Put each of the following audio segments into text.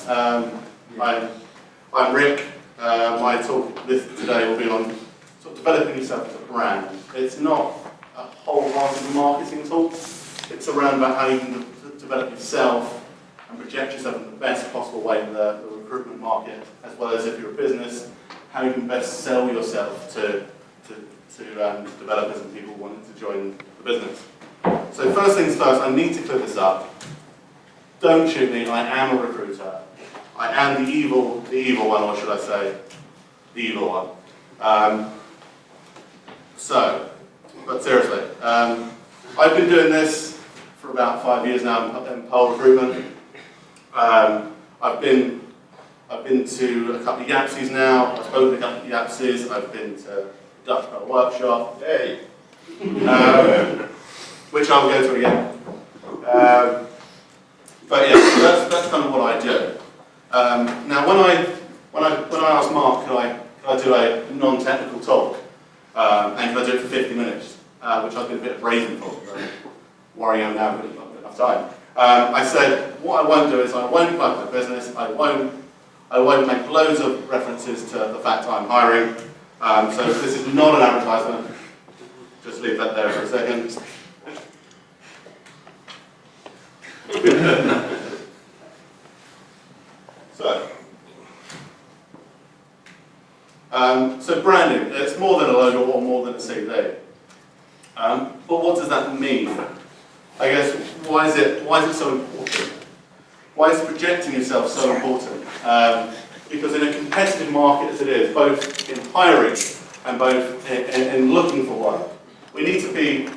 I'm Rick. My talk today will be on sort of developing yourself as a brand. It's not a wholehearted marketing talk. It's around about how you can develop yourself and project yourself in the best possible way in the recruitment market, as well as if you're a business, how you can best sell yourself to developers and people wanting to join the business. So first things first, I need to clear this up. Don't shoot me, I am a recruiter. I am the evil one, or should I say, the evil one. But seriously, I've been doing this for about 5 years now in pole recruitment. I've been to a couple of YAPSIs now. I've spoken to a couple of YAPSIs. I've been to Dutch Pole Workshop, yay, which I'll go to again. But yeah, that's kind of what I do. Now, when I asked Mark, could I do a non-technical talk, and could I do it for 50 minutes, which I've been a bit brazen for, worrying I'm now not got enough time. I said, what I won't do is I won't plug my business. I won't make loads of references to the fact I'm hiring. So this is not an advertisement. Just leave that there for a second. So branding, it's more than a logo or more than a CV. But what does that mean? I guess, why is it so important? Why is projecting yourself so important? Because in a competitive market as it is, both in hiring and both in looking for work, we need to be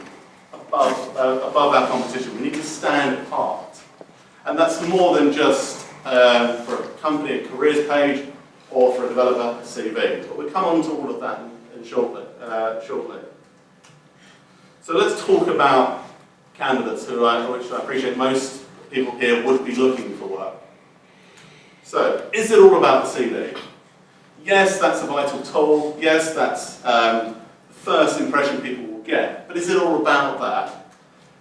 above our competition. We need to stand apart. And that's more than just for a company, a careers page, or for a developer, a CV. But we'll come on to all of that shortly. So let's talk about candidates, which I appreciate most people here would be looking for work. So, is it all about the CV? Yes, that's a vital tool. Yes, that's the first impression people will get. But is it all about that?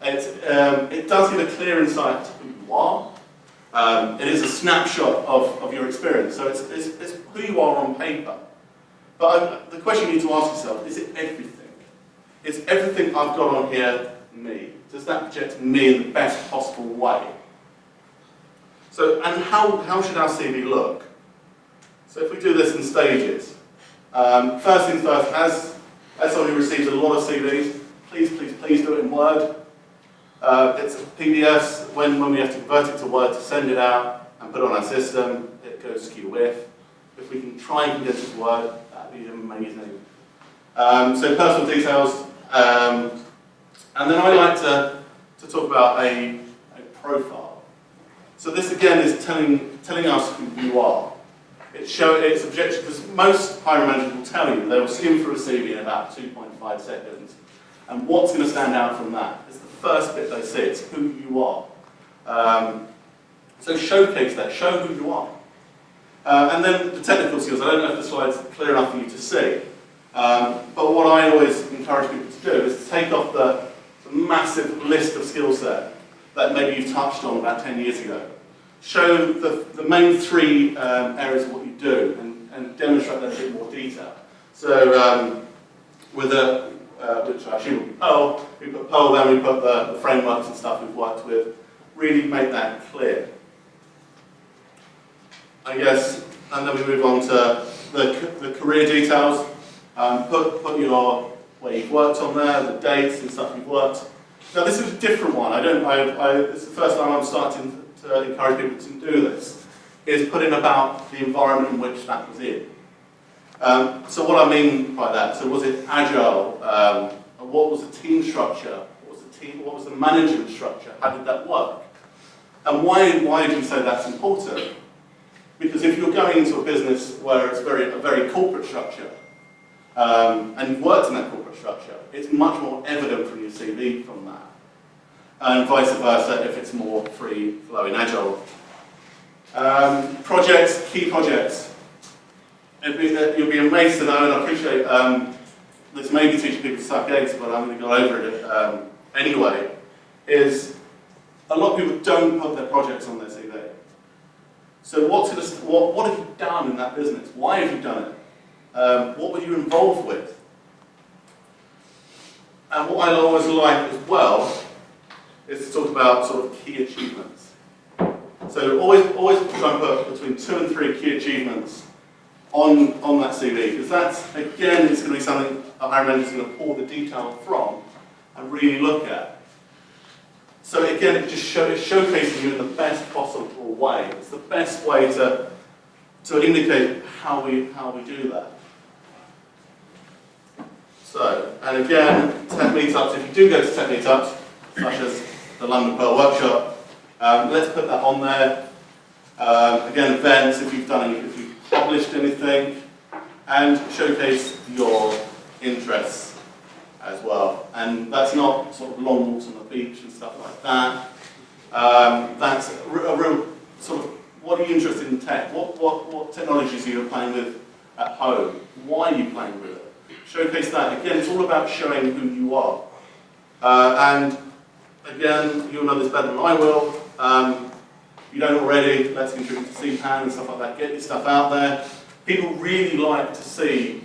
It does give a clear insight to who you are. It is a snapshot of your experience. So it's who you are on paper. But the question you need to ask yourself, is it everything? Is everything I've got on here me? Does that project me in the best possible way? So, and how should our CV look? So if we do this in stages, first things first, as someone who receives a lot of CVs, please do it in Word. It's PDFs, when we have to convert it to Word to send it out and put it on our system, it goes skew with. If we can try and condense it to Word, that'd be amazing. So personal details, and then I like to talk about a profile. So this again is telling us who you are. It's objective, because most hiring managers will tell you, they will skim through a CV in about 2.5 seconds. And what's going to stand out from that? It's the first bit they see, it's who you are. So showcase that, show who you are. And then the technical skills, I don't know if the slide's clear enough for you to see. But what I always encourage people to do is to take off the massive list of skill set that maybe you've touched on about 10 years ago. Show the main three areas of what you do and demonstrate that in a bit more detail. So which I assume will be Perl, we put Perl, then we put the frameworks and stuff we've worked with. Really make that clear. I guess, and then we move on to the career details. Put where you've worked on there, the dates and stuff you've worked. Now this is a different one. This is the first time I'm starting to encourage people to do this. Is put in about the environment in which that was in. So what I mean by that? So was it agile? What was the team structure? What was the management structure? How did that work? And why do you say that's important? Because if you're going into a business where it's a very corporate structure, and you've worked in that corporate structure, it's much more evident from your CV from that. And vice versa if it's more free-flowing agile. Projects, key projects. You'll be amazed to know, and I appreciate this may be teaching people to suck eggs, but I'm going to go over it anyway, is a lot of people don't put their projects on their CV. So what have you done in that business? Why have you done it? What were you involved with? And what I always like as well is to talk about sort of key achievements. So always try and put between 2 and 3 key achievements on that CV, because that's, again, it's going to be something a hiring manager is going to pull the detail from and really look at. So again, it just it's showcasing you in the best possible way. It's the best way to indicate how we do that. So, and again, tech meetups, if you do go to tech meetups, such as the London Pearl Workshop, let's put that on there. Again, events, if you've published anything, and showcase your interests as well. And that's not sort of long walks on the beach and stuff like that. That's a real sort of, what are you interested in tech? What technologies are you playing with at home? Why are you playing with it? Showcase that. Again, it's all about showing who you are. And again, you'll know this better than I will. If you don't already, let's contribute to CPAN and stuff like that. Get your stuff out there. People really like to see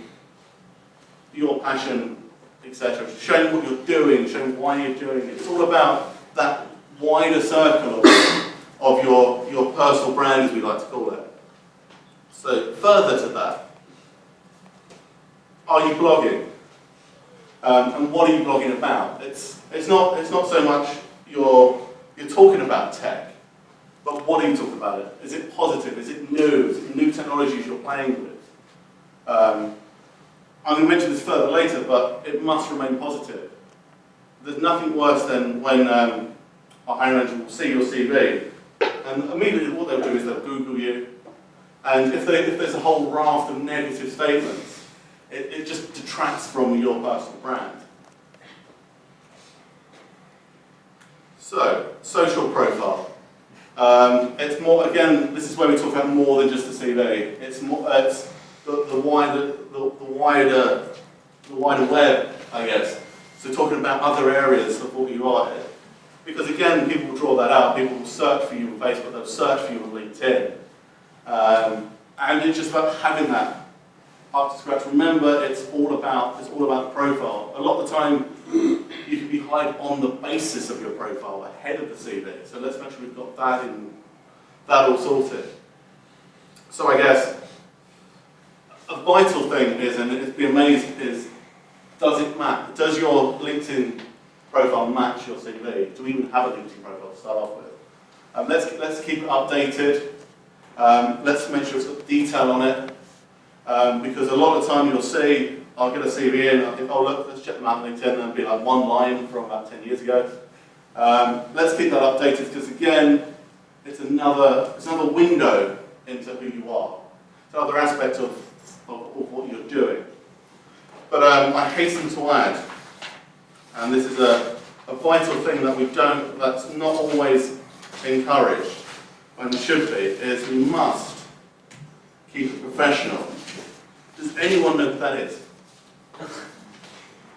your passion, etc. Showing what you're doing, showing why you're doing it. It's all about that wider circle of your personal brand, as we like to call it. So further to that, are you blogging? And what are you blogging about? It's not so much you're talking about tech, but what are you talking about it? Is it positive? Is it new? Is it new technologies you're playing with? I'm going to mention this further later, but it must remain positive. There's nothing worse than when a hiring manager will see your CV, and immediately what they'll do is they'll Google you, and if there's a whole raft of negative statements, it just detracts from your personal brand. So, social profile. It's more, again, this is where we talk about more than just a CV. It's the wider web, I guess. So talking about other areas of what you are. Because again, people will draw that out. People will search for you on Facebook. They'll search for you on LinkedIn. And it's just about having that up to scratch. Remember, it's all about the profile. A lot of the time, you can be hired on the basis of your profile ahead of the CV. So let's make sure we've got that all sorted. So I guess a vital thing is, and it'd be amazing, is does it match? Does your LinkedIn profile match your CV? Do we even have a LinkedIn profile to start off with? Let's keep it updated. Let's make sure it's got detail on it. Because a lot of the time you'll see, I'll get a CV in, I'll think, oh look, let's check them out on LinkedIn, and it'll be like one line from about 10 years ago. Let's keep that updated, because again, it's another window into who you are. It's another aspect of what you're doing. But I hasten to add, and this is a vital thing that that's not always encouraged, when it should be, is we must keep it professional. Does anyone know who that is?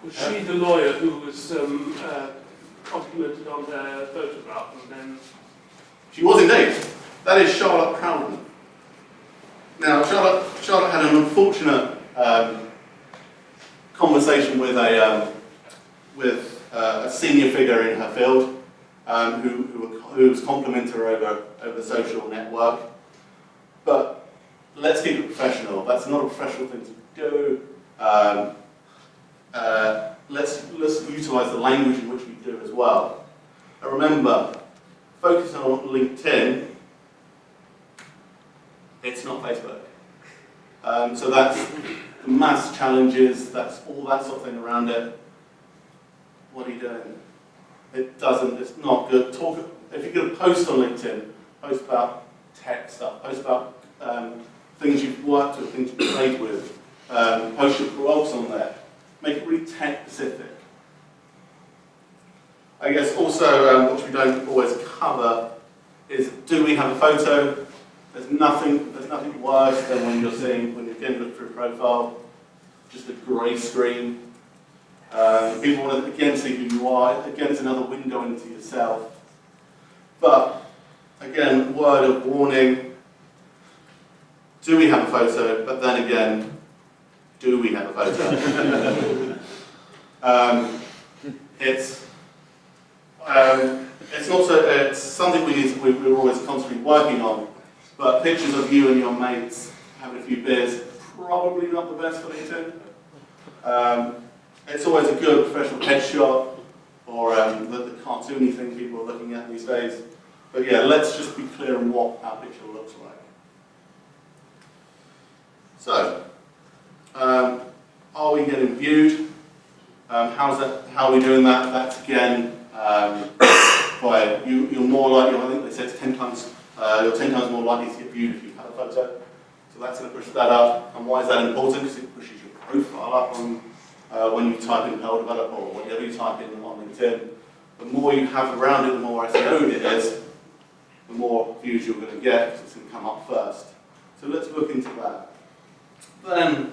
Was she the lawyer who was complimented on her photograph and then... She was indeed. That is Charlotte Crowden. Now, Charlotte had an unfortunate conversation with a senior figure in her field who was complimenting her over the social network. But let's keep it professional. That's not a professional thing to do. Let's utilise the language in which we do as well. And remember, focusing on LinkedIn, it's not Facebook. So that's the mass challenges, that's all that sort of thing around it. What are you doing? It's not good. If you're going to post on LinkedIn, post about tech stuff, post about things you've worked with, things you've played with, post your blogs on there. Make it really tech specific. I guess also, which we don't always cover, is do we have a photo? There's nothing worse than when you're getting looked through a profile, just a grey screen. People want to again see who you are. Again, it's another window into yourself. But again, word of warning: Do we have a photo? But then again, do we have a photo? It's something we're always constantly working on. But pictures of you and your mates having a few beers, probably not the best for LinkedIn. It's always a good professional headshot, or the cartoony thing people are looking at these days. But yeah, let's just be clear on what our picture looks like. So, are we getting viewed? How are we doing that? That's again by you're more likely. I think they said it's 10 times. You're 10 times more likely to get viewed if you have a photo. So that's going to push that up. And why is that important? Because it pushes your profile up on when you type in Perl Developer or whatever you type in on LinkedIn. The more you have around it, the more SEO'd it is, the more views you're going to get because it's going to come up first. So let's look into that. Then,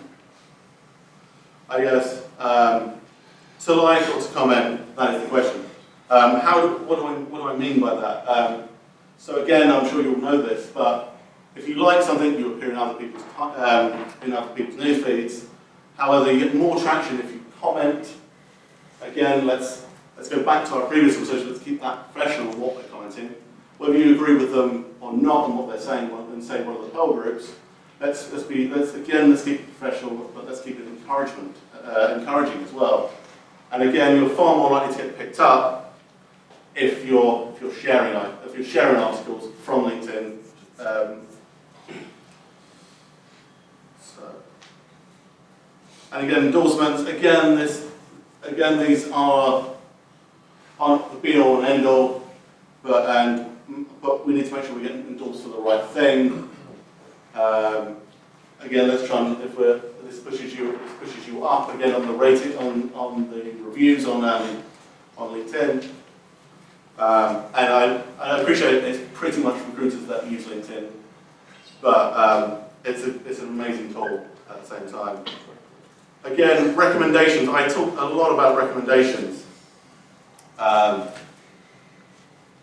I guess, to like or to comment, that is the question. What do I mean by that? So again, I'm sure you'll know this, but if you like something, you appear in other people's news feeds. However, you get more traction if you comment. Again, let's go back to our previous conversation. Let's keep that professional on what they're commenting. Whether you agree with them or not on what they're saying, and say one of the Perl groups, let's keep it professional, but let's keep it encouraging as well. And again, you're far more likely to get picked up if you're sharing articles from LinkedIn. And again, endorsements. Again, these aren't the be-all and end-all, but we need to make sure we get endorsed for the right thing. Again, let's try and this pushes you up again on the rating on the reviews on LinkedIn. And I appreciate it's pretty much recruiters that use LinkedIn, but it's an amazing tool at the same time. Again, recommendations. I talk a lot about recommendations.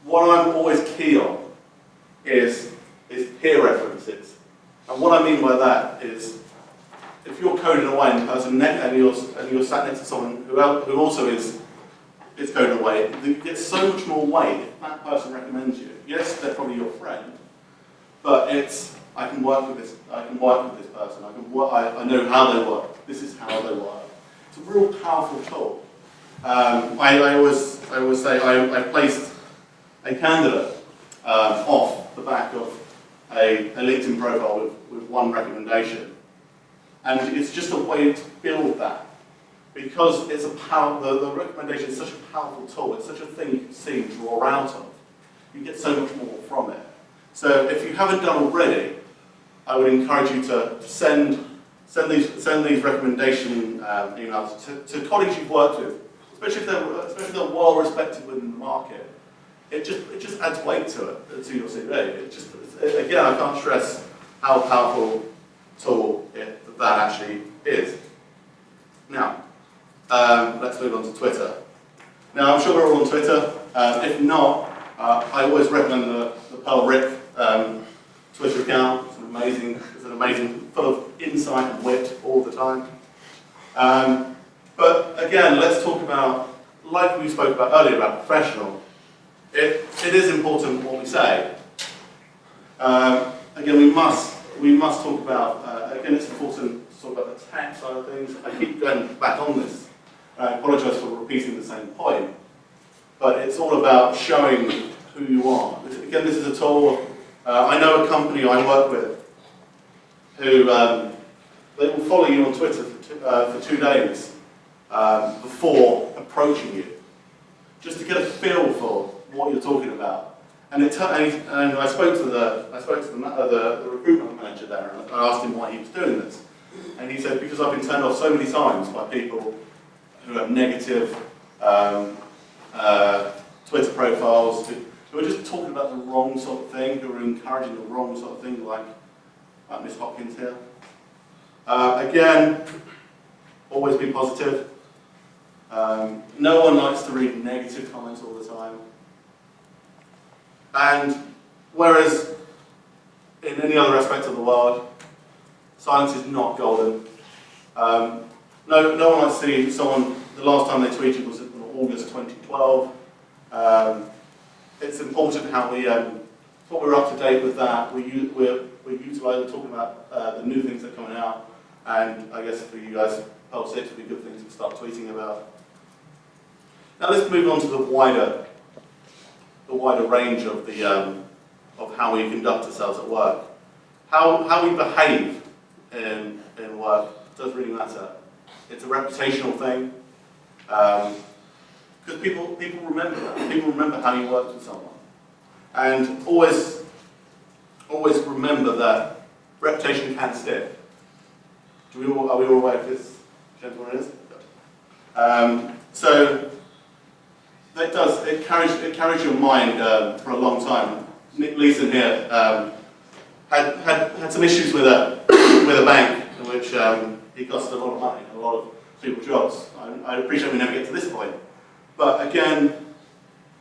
What I'm always key on is peer references. And what I mean by that is, if you're coding away in person and you're sat next to someone who also is coding away, you get so much more weight if that person recommends you. Yes, they're probably your friend, but I can work with this person. I know how they work. This is how they work. It's a real powerful tool. I always say I placed a candidate off the back of a LinkedIn profile with one recommendation, and it's just a way to build that because it's the recommendation is such a powerful tool. It's such a thing you can see and draw out of. You get so much more from it. So if you haven't done already, I would encourage you to send these recommendation emails to colleagues you've worked with, especially if they're well respected within the market. It just adds weight to your CV. Again, I can't stress how powerful tool that actually is. Now, let's move on to Twitter. Now, I'm sure we're all on Twitter. If not, I always recommend the Perl Rick Twitter account. It's an amazing, full of insight and wit all the time. But again, let's talk about, like we spoke about earlier about professional. It is important what we say. Again, we must talk about. Again, it's important to talk about the tech side of things. I keep going back on this. I apologise for repeating the same point, but it's all about showing who you are. Again, this is a tool. I know a company I work with who they will follow you on Twitter for 2 days before approaching you, just to get a feel for what you're talking about. And I spoke to the recruitment manager there, and I asked him why he was doing this, and he said because I've been turned off so many times by people who have negative Twitter profiles, who are just talking about the wrong sort of thing, who are encouraging the wrong sort of thing, like Miss Hopkins here. Again, always be positive. No one likes to read negative comments all the time. And whereas in any other aspect of the world, Silence is not golden. No one likes to see someone, the last time they tweeted was in August 2012. It's important how we're up to date with that. We're utilising, talking about the new things that are coming out, and I guess for you guys, Pulse 6 would be good things to start tweeting about. Now let's move on to the wider range of of how we conduct ourselves at work. How we behave in work does really matter. It's a reputational thing, because people remember that. People remember how you worked with someone, and always remember that reputation can stick. Are we all aware of this, gentlemen? Is so it carries your mind for a long time. Nick Leeson here had some issues with a bank in which he cost a lot of money and a lot of people jobs. I appreciate we never get to this point, but again,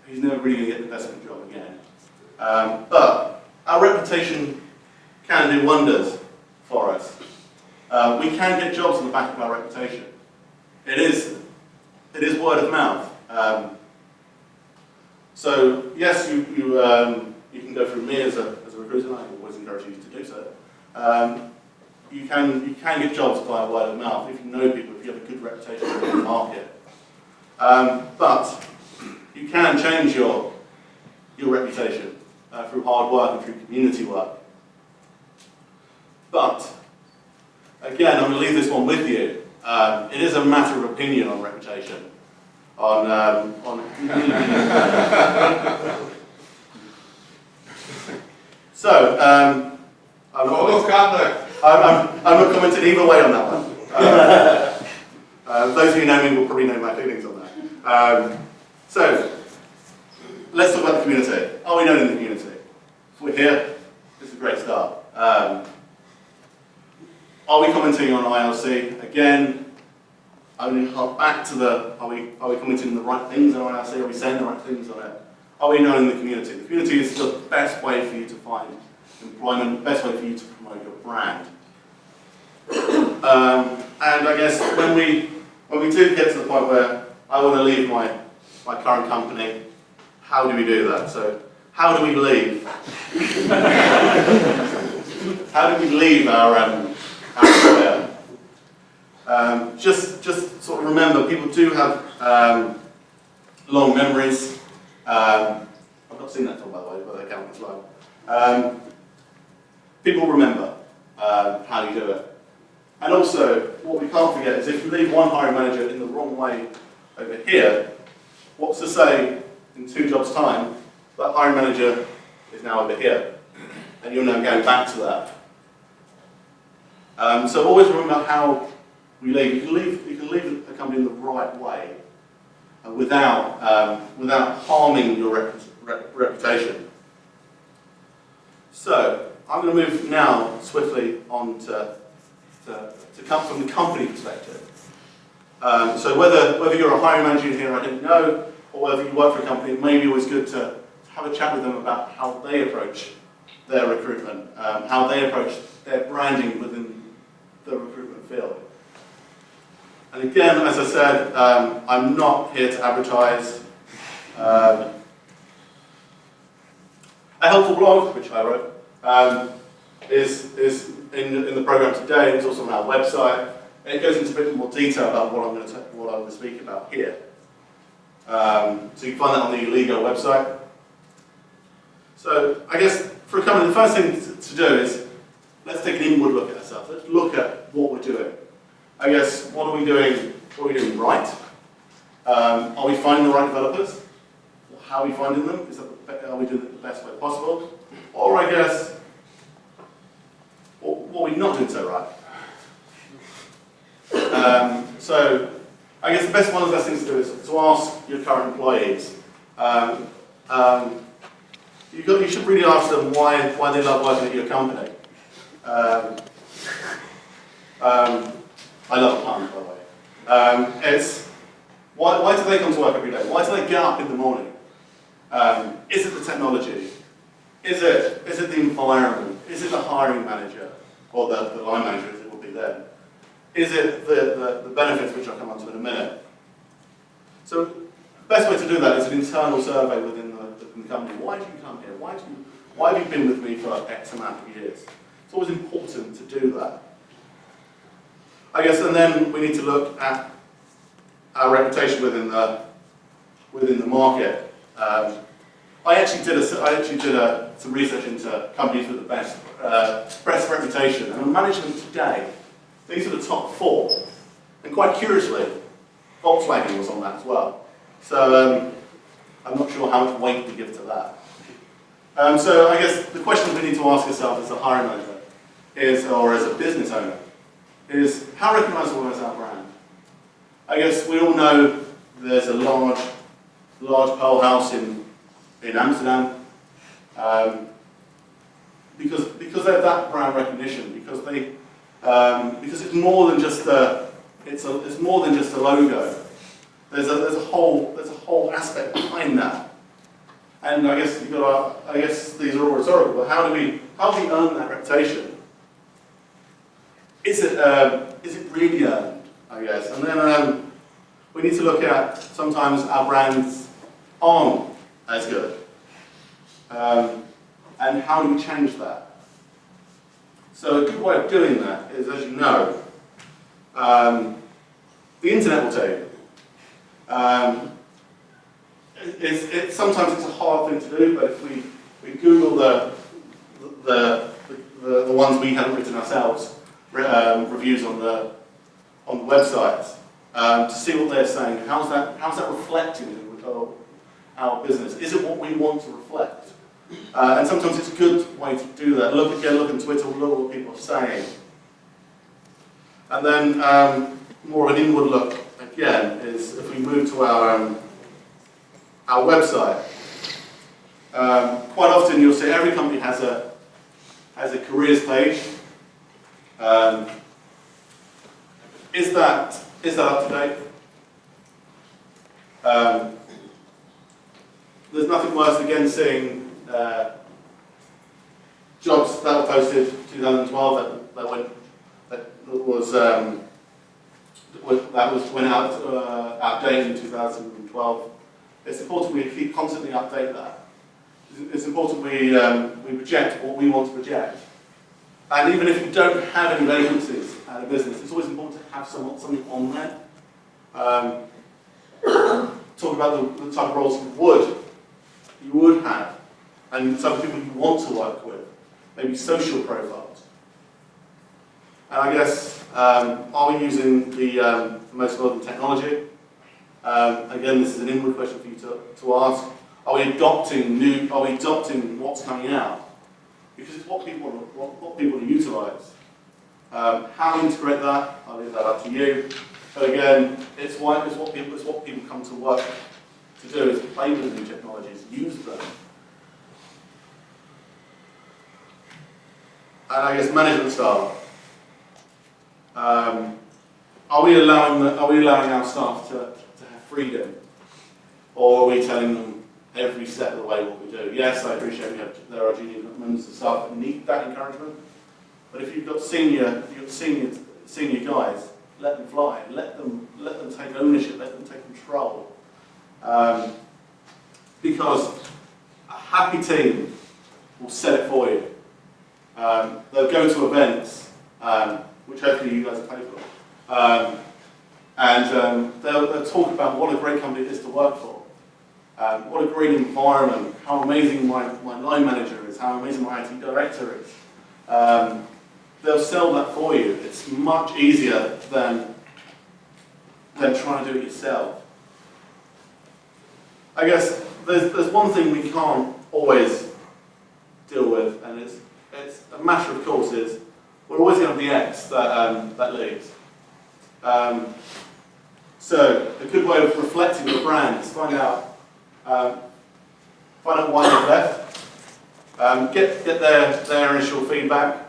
he's never really going to get an investment job again. But our reputation can do wonders for us. We can get jobs on the back of our reputation. It is word of mouth. So yes, you can go through me as a recruiter, and I always encourage you to do so. You can get jobs via word of mouth if you know people, if you have a good reputation in the market. But you can change your reputation through hard work and through community work. But again, I'm going to leave this one with you. It is a matter of opinion on reputation. So, I'm not commenting either way on that one. Those of you who know me will probably know my feelings on that. So, let's talk about the community. Are we known in the community? If we're here, this is a great start. Are we commenting on ILC? Again, I'm going to hark back to are we commenting on the right things on ILC? Are we saying the right things on it? Are we known in the community? The community is the best way for you to find employment, the best way for you to promote your brand. And I guess when we do get to the point where I want to leave my current company, how do we do that? So, how do we leave? How do we leave our employer? Just sort of remember, people do have long memories. I've not seen that film, by the way, but they count as long. People remember how you do it. And also, what we can't forget is if you leave one hiring manager in the wrong way over here, what's to say in 2 jobs' time that hiring manager is now over here, and you're now going back to that. So always remember how we leave. You can leave a company in the right way, without harming your reputation. So I'm going to move now swiftly on to come from the company perspective. So whether you're a hiring manager here, I don't know, or whether you work for a company, it may be always good to have a chat with them about how they approach their recruitment, how they approach their branding within the recruitment field. And again, as I said, I'm not here to advertise a helpful blog, which I wrote, is in the program today. It's also on our website. It goes into a bit more detail about what I'm going to speak about here. So you can find that on the Lego website. So I guess for a company, the first thing to do is let's take an inward look at ourselves. Let's look at what we're doing. I guess what are we doing right? Are we finding the right developers? How are we finding them? Are we doing it the best way possible? Or I guess what are we not doing so right? So I guess one of the best things to do is to ask your current employees. You should really ask them why they love working at your company. I love a pun, by the way. It's why do they come to work every day? Why do they get up in the morning? Is it the technology? Is it the environment? Is it the hiring manager? or the line manager as it would be then? Is it the benefits, which I'll come on to in a minute? So the best way to do that is an internal survey within the company. Why do you come here? Why have you been with me for X amount of years? It's always important to do that. I guess, and then we need to look at our reputation within the market. I actually did some research into companies with the best reputation, and on management today, these are the top 4. And quite curiously, Volkswagen was on that as well. So I'm not sure how much weight we give to that. So I guess the question we need to ask ourselves as a hiring manager or as a business owner, is how recognisable is our brand? I guess we all know there's a large Pearl House in Amsterdam, because they have that brand recognition, because it's more than just it's more than just a logo. There's a whole aspect behind that, and I guess these are all rhetorical. But how do we earn that reputation? Is it really earned? I guess, and then we need to look at sometimes our brands aren't as good, and how do we change that? So a good way of doing that is, as you know, the internet will tell you. Sometimes it's a hard thing to do, but if we Google the ones we haven't written ourselves, reviews on the websites, to see what they're saying, how's that reflecting in our business? Is it what we want to reflect? And sometimes it's a good way to do that. Look on Twitter, look at what people are saying. And then more of an inward look, again, is if we move to our website. Quite often you'll see every company has a careers page. Is that up to date? There's nothing worse again seeing jobs that were posted 2012 that went outdated in 2012. It's important we constantly update that. It's important we project what we want to project. And even if you don't have any vacancies at a business, it's always important to have something on there. Talk about the type of roles you would have, and the type of people you want to work with, maybe social profiles. And I guess, are we using the most modern technology? Again, this is an inward question for you to ask. Are we adopting what's coming out? Because it's what people want to utilise. How to integrate that, I'll leave that up to you. But again, it's what people come to work to do, is play with the new technologies, use them. And I guess management style. Are we allowing our staff to have freedom, or are we telling them every step of the way what we do? Yes, I appreciate there are junior members of staff that need that encouragement, but if you've got senior guys, let them fly. Let them take ownership. Let them take control. Because a happy team will set it for you. They'll go to events, which hopefully you guys pay for, and they'll talk about what a great company it is to work for. What a great environment, how amazing my line manager is, how amazing my IT director is. They'll sell that for you. It's much easier than trying to do it yourself. I guess there's one thing we can't always deal with, and it's a matter of course is we're always going to have the X that leaves. So a good way of reflecting the brand is find out why they've left, get their initial feedback,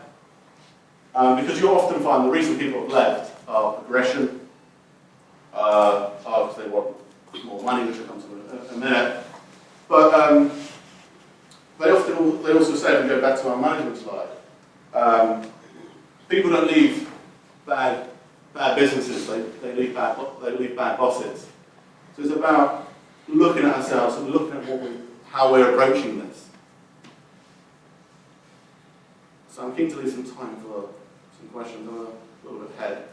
because you'll often find the reason people have left are progression, because they want more money, which will come to in a minute. But they also say, if we go back to our management slide, People don't leave bad businesses, they leave bad bosses. So it's about looking at ourselves and looking at how we're approaching this. So I'm keen to leave some time for some questions. I'm a little bit ahead.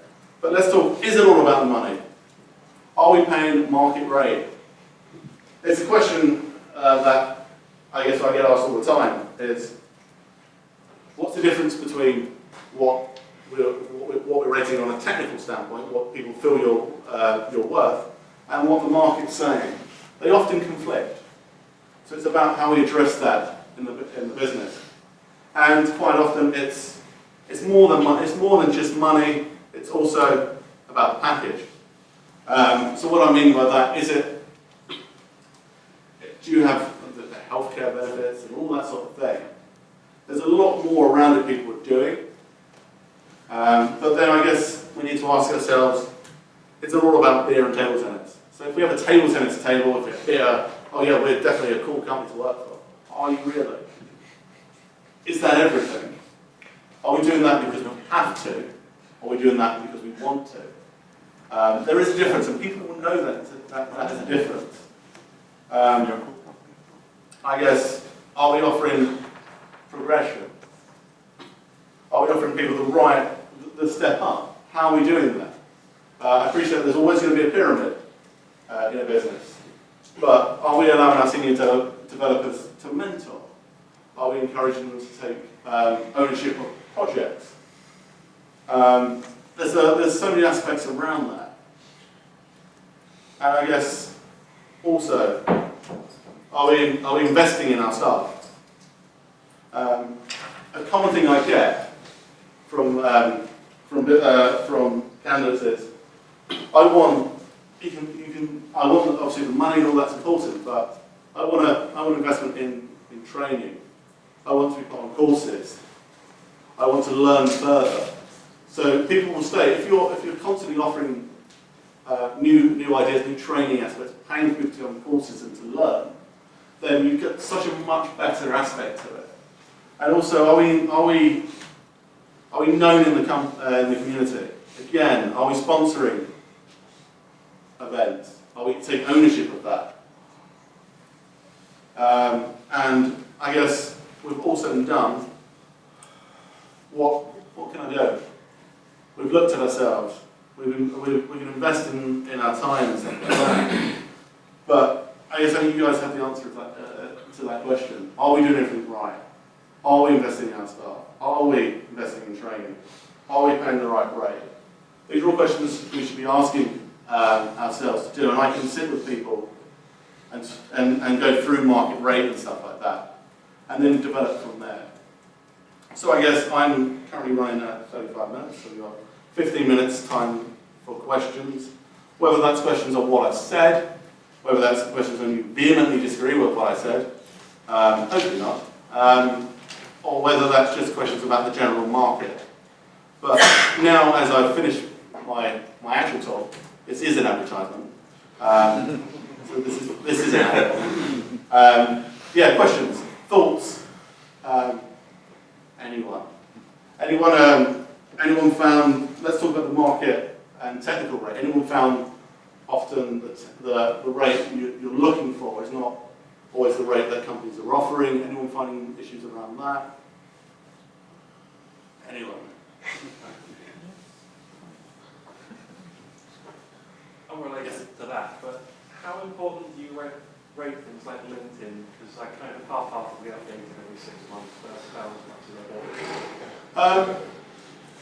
But let's talk, is it all about the money? Are we paying market rate? It's a question that I guess I get asked all the time, is what's the difference between what we're rating on a technical standpoint, what people feel you're worth, and what the market's saying? They often conflict. So it's about how we address that in the business. And quite often it's more than money, it's more than just money, it's also about the package. So what I mean by that is do you have the healthcare benefits and all that sort of thing? There's a lot more around it people are doing. But then I guess we need to ask ourselves, is it all about beer and table tennis? So if we have a table tennis table, if we're beer, oh yeah, we're definitely a cool company to work for. Are you really? Is that everything? Are we doing that because we have to? Or are we doing that because we want to? There is a difference, and people will know that is a difference. I guess, are we offering progression? Are we offering people the step up? How are we doing that? I appreciate there's always going to be a pyramid in a business, but are we allowing our senior developers to mentor? Are we encouraging them to take ownership of projects? There's so many aspects around that. And I guess also, are we investing in our staff? A common thing I get from candidates is, I want obviously the money and all that's important, but I want investment in training. I want to be put on courses. I want to learn further. So people will stay. If you're constantly offering new ideas, new training aspects, paying people to go on courses and to learn, then you get such a much better aspect to it. And also, are we known in the community? Again, are we sponsoring events? Are we taking ownership of that? And I guess we've also done what can I do? We've looked at ourselves. We can invest in our time and stuff like that. But I guess only you guys have the answer to that question. Are we doing everything right? Are we investing in our staff? Are we investing in training? Are we paying the right rate? These are all questions we should be asking ourselves to do, and I can sit with people and go through market rate and stuff like that, and then develop from there. So I guess I'm currently running at 35 minutes, so we've got 15 minutes time for questions. Whether that's questions on what I've said, whether that's questions on you vehemently disagree with what I said, hopefully not, or whether that's just questions about the general market. But now, as I've finished my actual talk, this is an advertisement. So this is an ad. Yeah, questions, thoughts. Anyone found? Let's talk about the market and technical rate. Anyone found often that the rate you're looking for is not always the rate that companies are offering? Anyone finding issues around that? Anyone? Unrelated to that, but how important do you rate things like LinkedIn? Because I kind of half-heartedly update it every 6 months, but that's about as much as I want.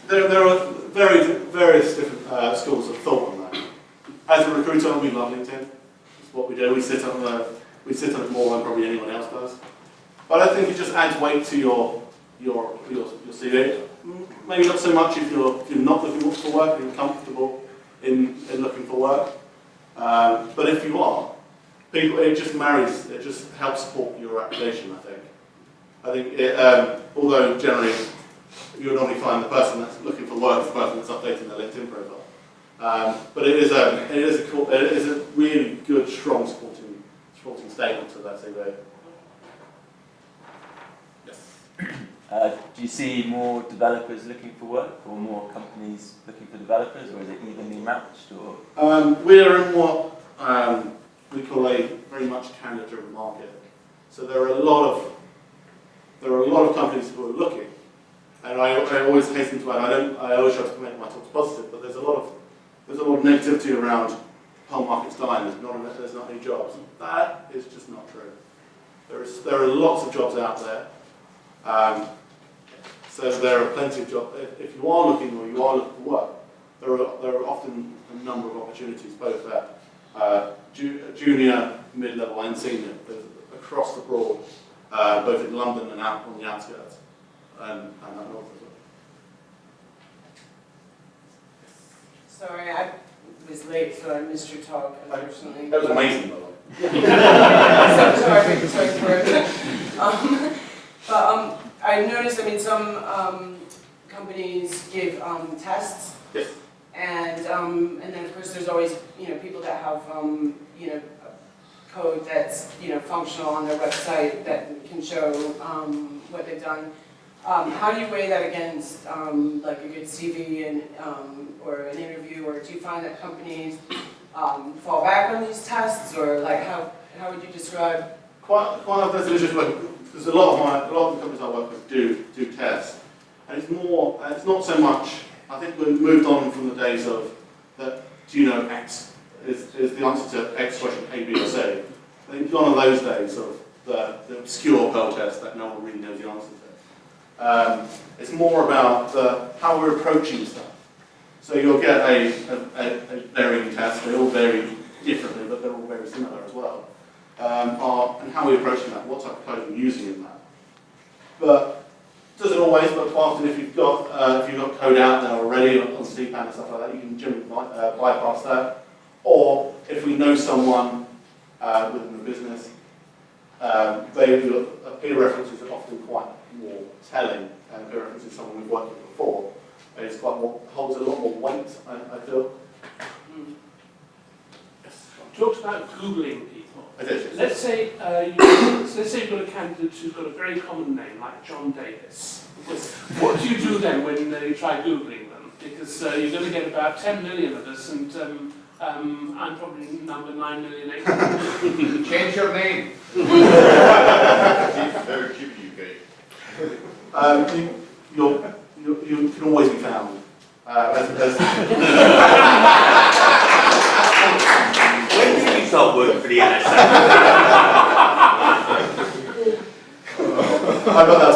There are various different schools of thought on that. As a recruiter, we love LinkedIn. It's what we do. We sit on it more than probably anyone else does. But I think it just adds weight to your CV. Maybe not so much if you're not looking for work and you're comfortable in looking for work. But if you are, it just helps support your application, I think although generally you'll normally find the person that's looking for work is the person that's updating their LinkedIn profile. But it is a really good, strong supporting statement to that CV. Yes. Do you see more developers looking for work, or more companies looking for developers, or is it evenly matched? Or We're in what we call a very much candidate-driven market. So there are a lot of companies who are looking, and I always hasten to add, I always try to make my talks positive, but there's a lot of negativity around the whole market's dying. There's not any jobs. That is just not true. There are lots of jobs out there. So there are plenty of jobs. If you are looking or you are looking for work, there are often a number of opportunities, both at junior, mid-level and senior, across the board, both in London and out on the outskirts, and up north as well. Sorry, I was late, so I missed your talk, unfortunately. That was amazing, by the way. Sorry for it. But I noticed, I mean, some companies give tests. Yes. And then of course there's always, people that have, code that's, functional on their website that can show what they've done. How do you weigh that against like a good CV and or an interview, or do you find that companies fall back on these tests, or like how would you describe? Quite often there's an issue because a lot of the companies I work with do tests, and it's not so much. I think we've moved on from the days of that. Do you know X is the answer to X question A, B, or C. I think gone are those days of the obscure Perl test that no one really knows the answer to. It's more about how we're approaching stuff. So you'll get a varying test. They all vary differently, but they're all very similar as well. And how we're approaching that, what type of code we're using in that. But doesn't always, but quite often if you've got code out there already on CPAN and stuff like that, you can generally bypass that. Or if we know someone within the business, peer references are often quite more telling, and peer references is someone we've worked with before. It's holds a lot more weight, I feel. Yes. Talked about Googling people. I did. Let's say you've got a candidate who's got a very common name, like John Davis. What do you do then when you try Googling them? Because you're going to get about 10 million of us, and I'm probably number 9,800,000. Change your name. Very cheap UK. You can always be found. When did you start working for the NSA? I've got that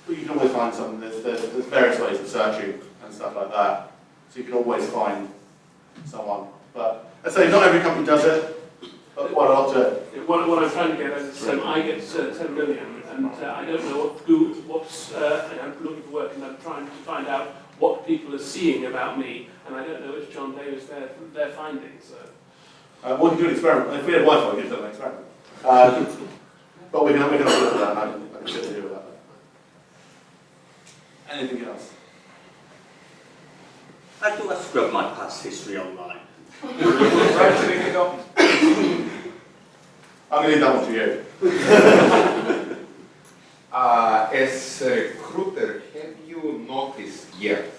we can always find something. There's various ways of searching and stuff like that. So you can always find someone. But I'd say not every company does it, but quite a lot do it. What I'm trying to get at is I get 10 million, and I don't know what's I'm looking for work, and I'm trying to find out what people are seeing about me, and I don't know which John Davis they're finding. So. We can do an experiment. If we had Wi-Fi, we could do an experiment. But we can have a look at that, and I can sit here with that. Anything else? How do I scrub my past history online? I'm going to leave that one to you. As a recruiter, have you noticed yet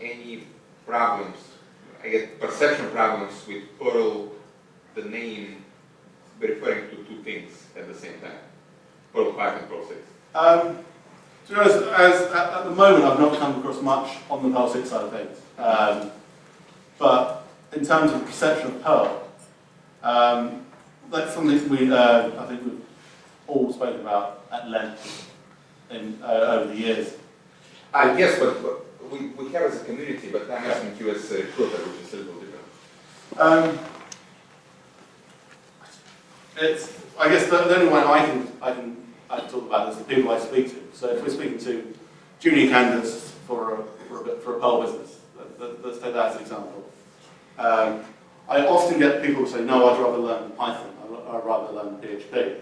any problems, I guess perception problems with Perl, the name referring to two things at the same time? Perl 5 and Perl 6. To be honest, at the moment I've not come across much on the Perl 6 side of things. But in terms of perception of Perl, that's something I think we've all spoken about at length over the years. Yes, but we have as a community, but I'm asking you as a recruiter, which is a little different. I guess the only way I can talk about is the people I speak to. So if we're speaking to junior candidates for a Perl business, let's take that as an example. I often get people who say, no, I'd rather learn Python, I'd rather learn PHP.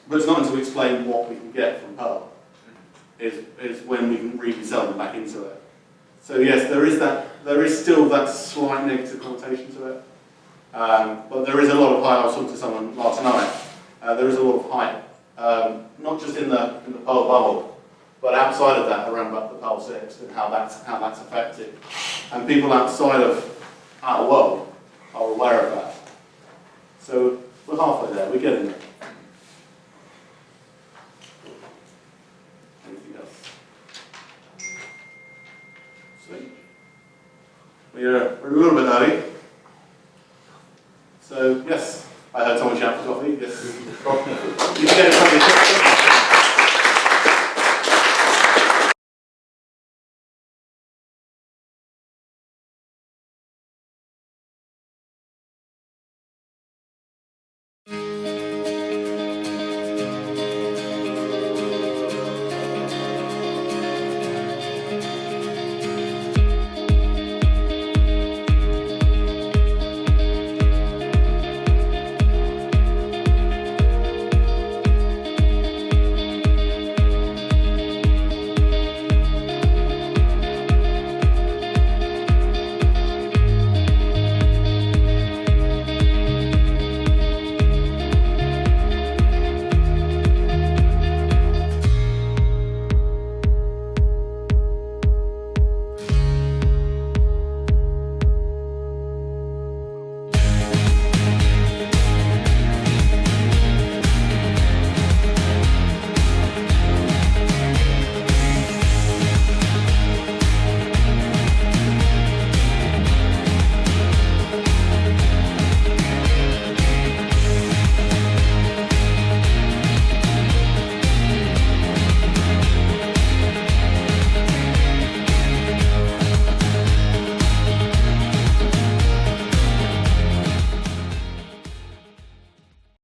But it's not until we explain what we can get from Perl is when we can really sell them back into it. So yes, there is still that slight negative connotation to it. But there is a lot of height. I was talking to someone last night. There is a lot of height, not just in the Pearl bubble, but outside of that, around about the Pearl 6, and how that's affected. And people outside of our world are aware of that. So we're halfway there. We're getting there. Anything else? Sweet. We're a little bit early. So yes, I heard someone shout for coffee. Yes. You can get it from the